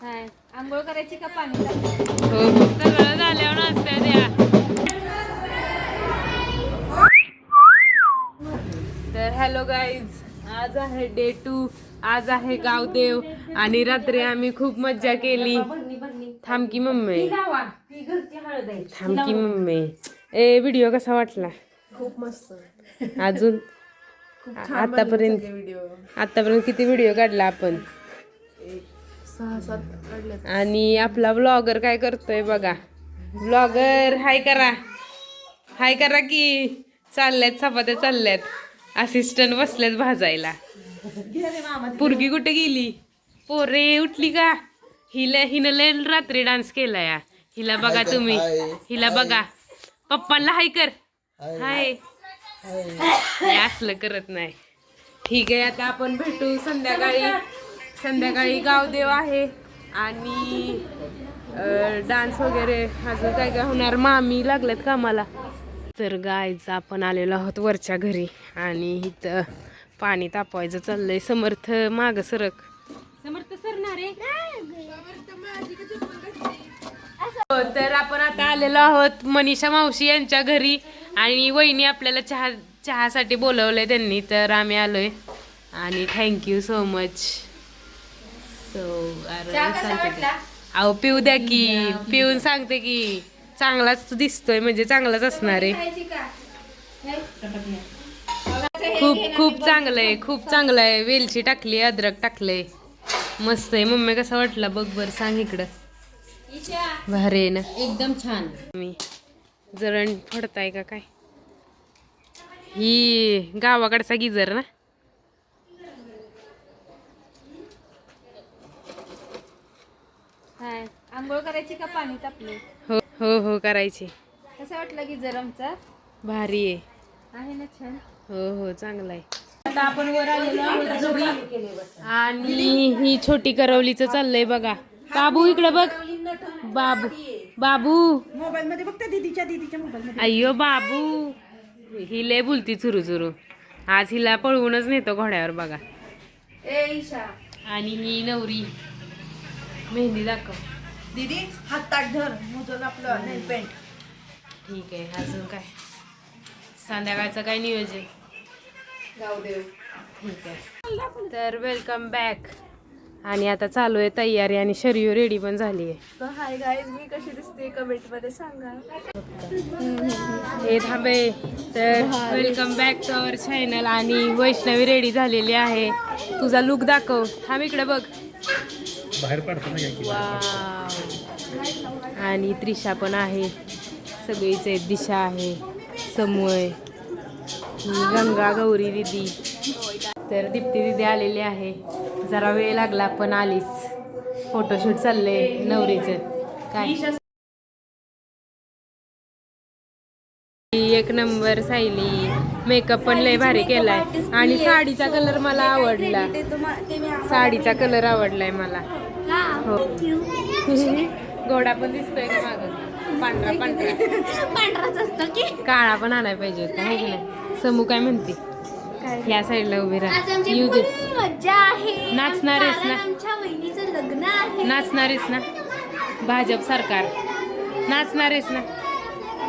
हाय आंघोळ करायची का पाणी हो हो सगळं झाल्यावर नसत्या द्या. तर हॅलो गाईज, आज आहे डे 2. आज आहे गावदेव आणि रात्री आम्ही खूप मज्जा केली. थांबकी मम्मी, थांबकी मम्मी. ए व्हिडिओ कसा वाटला? खूप मस्त. अजून आतापर्यंत किती व्हिडिओ काढला आपण? 6-7 काढले. आणि आपला ब्लॉगर काय करतोय बघा. ब्लॉगर हाय करा, हाय करा की. चालल्यात चपात्या चालल्यात, असिस्टंट बसल्यात भाजायला. पोरगी कुठे गेली? पोरे उठली का? हिनं लय रात्री डान्स केला या. हिला बघा तुम्ही, हिला बघा. पप्पांना हाय कर, हाय. असलं करत नाही. ठीक आहे, आता आपण भेटू संध्याकाळी. संध्याकाळी गावदेव आहे आणि डान्स वगैरे अजून काय काय होणार. मामी लागल्यात कामाला. तर गायचं आपण आलेलो आहोत वरच्या घरी आणि इथं पाणी तापवायचं चाललंय. समर्थ माग सरक. समर्थ सरणार आहे. तर आपण आता आलेलो आहोत मनीषा मावशी यांच्या घरी आणि वहिनी आपल्याला चहासाठी बोलवलंय त्यांनी, तर आम्ही आलोय आणि थँक्यू सो मच. अहो पिऊ द्या की, पिऊन सांगते की चांगलाच दिसतोय म्हणजे चांगलाच असणार आहे. खूप खूप चांगलं आहे, खूप चांगलं आहे. वेलची टाकली, अद्रक टाकलंय, मस्त आहे. मम्मी कसा वाटला बघ बर, सांग इकडं. भारी आहे ना, एकदम छान. मी जरण फोडताय का काय? ही गावाकडचा गिजर ना. हाय आंघोळ करायची का पाणी तापले? हो हो हो करायची. कसं वाटलं की जर आमचा भारी आहे ना छान. हो हो चांगला आहे. आता आपण वर आलेलो आहोत घरी आणि ही छोटी करवलीचं चाललंय बघा. बाबू इकडे बघ. बाबू बाबू मोबाईल मध्ये बघते दीदीच्या मोबाईल मध्ये. अय्यो बाबू, ही लय बोलती चुरू चुरू. आज हिला पळवूनच नेतो घोड्यावर बघा. ए ईशा, आणि ही नवरी. मेहंदी दाखव दीदी हात ताट धर, मुजल आपलं नेल पेंट. ठीक आहे. अजून काय संध्याकाळचं काय नियोजन? गावदेव. ठीक आहे. तर वेलकम बॅक. आणि आता चालू आहे तयारी आणि शरीर रेडी पण झाली आहे. तर हाय गाईज, मी कशी दिसते कमेंट मध्ये सांगा. हे थांबे. तर welcome back to our channel. आणि वैष्णवी रेडी झालेली आहे. तुझा लुक दाखव. थांब इकडे बघ. वाव. आणि त्रिशा पण आहे, सगळीच आहेत. दिशा आहे, समूह, गंगा, गौरी दिदी. तर दीप्ती दिदी आलेली आहे. जरा वेळ लागला पण आलीच. फोटोशूट चाललंय नवरीचं. काय एक नंबर सायली. मेकअप पण लय भारी केलाय आणि साडीचा कलर मला आवडला. साडीचा कलर आवडलाय मला. हो गोडा पण दिसतोय ना मागं. पांढरा पांढराच असतो की काळा पण आणाय पाहिजे होता, आहे की नाही? समू काय म्हणते? या साईडला उभी राहा. मज्जा आहे. नाचणार आहेस ना? आमच्या वहिनीचं लग्न आहे. नाचणार आहेस ना? भाजप सरकार नाचणार आहेस ना?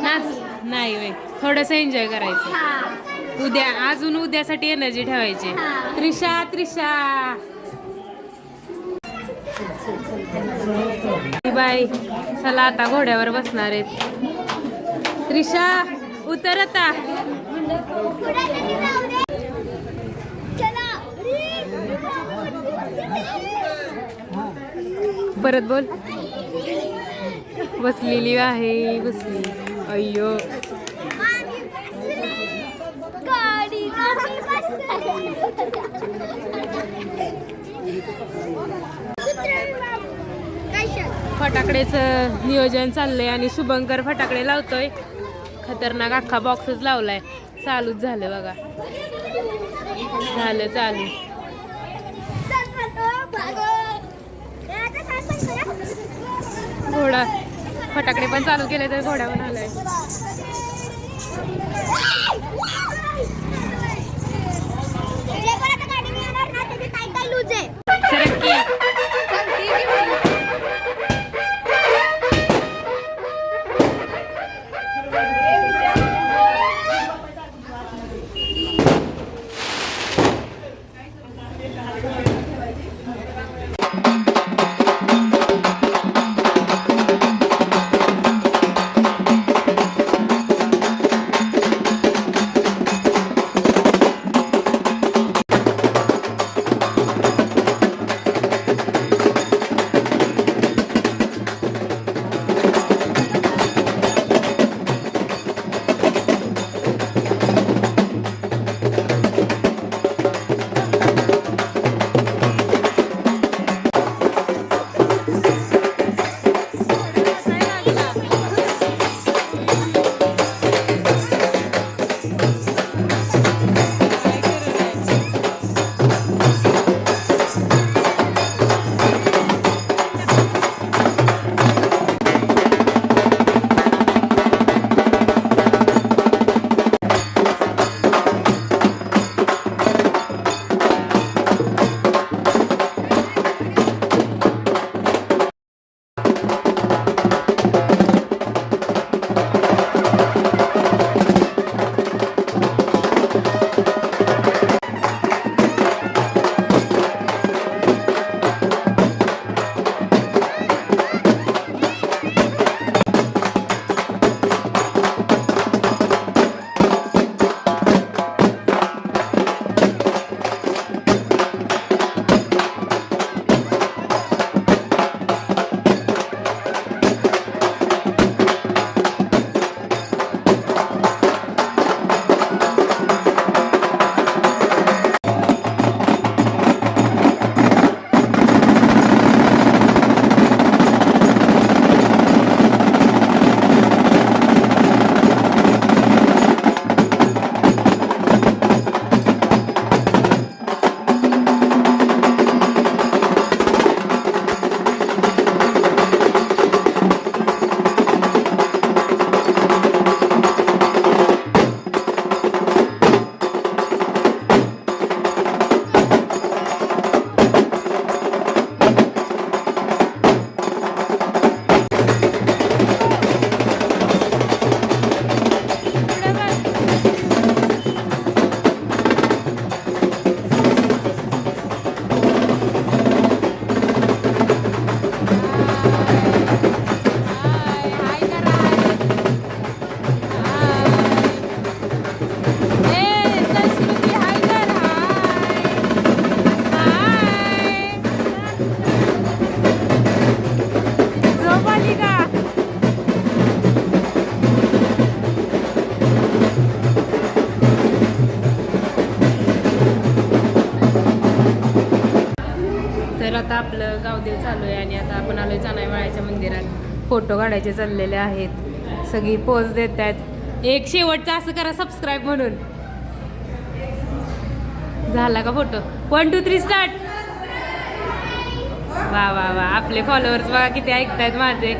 नाच. नाही वय, थोडंसं एन्जॉय करायचं. उद्या अजून उद्यासाठी एनर्जी ठेवायची. त्रिशा त्रिशा बाय. चला आता घोड्यावर बसणार आहेत. त्रिशा उतर आता. परत बोल. बसलेली आहे, बसली. अय्यो फटाकड्याचं नियोजन चाललंय आणि शुभंकर फटाकडे लावतोय. खतरनाक अख्खा बॉक्सच लावलाय. चालूच झालं बघा. झालं चालू. घोडा फटाकडे पण चालू केले तर घोडा पण आलाय. सरकी आता आपलं गावदेव चालू आहे आणि आता आपण आलोय चानाईमाळ्याच्या मंदिरात. फोटो काढायचे चाललेले आहेत, सगळी पोज देत आहेत. एक शेवटचा असं करा सबस्क्राईब म्हणून. झाला का फोटो? 1 2 3 स्टार्ट. वा वा वा, आपले फॉलोअर्स बघा किती ऐकतायत माझे.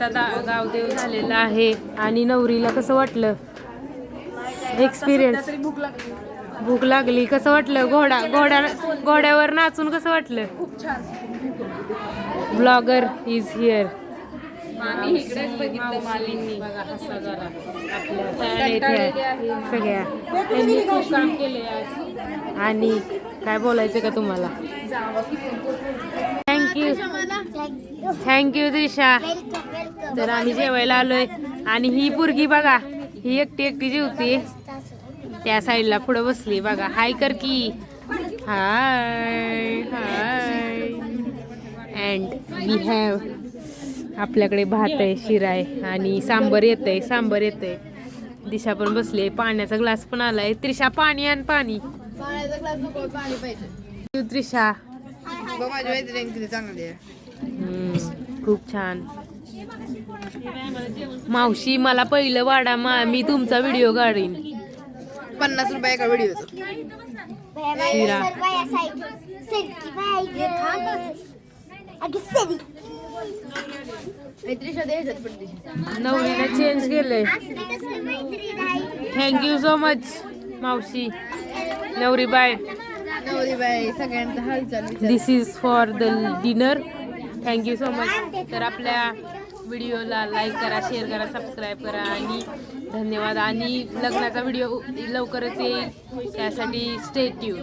आता गावदेव झालेला आहे आणि नवरीला कसं वाटलं एक्सपिरियन्स? भूक लागली. कसं वाटलं? घोड्यावर नाचून कसं वाटलं? खूप छान. Blogger is here. मावशी बघा हसा जरा आपल्या fan इथे सगळ्या त्यांनी खूप काम केले आज. आणि काय बोलायचं का तुम्हाला? थँक्यू त्रिशा. तर आम्ही जेवायला आलोय आणि ही पोरगी बघा, ही एकटी जेवते त्या साईडला पुढे बसली बघा. हाय कर की. हाय हाय. अँड वी हॅव आपल्याकडे भात आहे, शिरा आहे आणि सांबर येतंय. दिशा पण बसली आहे. पाण्याचा ग्लास पण आलाय. त्रिशा पाणी आण पाणी. त्रिशा माझी मैत्रीण किती चांगली आहे. खूप छान. मावशी मला पहिलं वाडा मी तुमचा व्हिडिओ काढीन. 50 रुपये एका व्हिडिओचा. शिरा नवरीने चेंज केलंय. थँक्यू सो मच मावशी. नवरी बाय. सगळ्यांचा हालचाल. This is for the dinner. Thank you so much. तर आपल्या व्हिडिओला लाईक करा, शेअर करा, सबस्क्राईब करा आणि धन्यवाद. आणि लग्नाचा व्हिडिओ लवकरच येईल त्यासाठी स्टे ट्यून.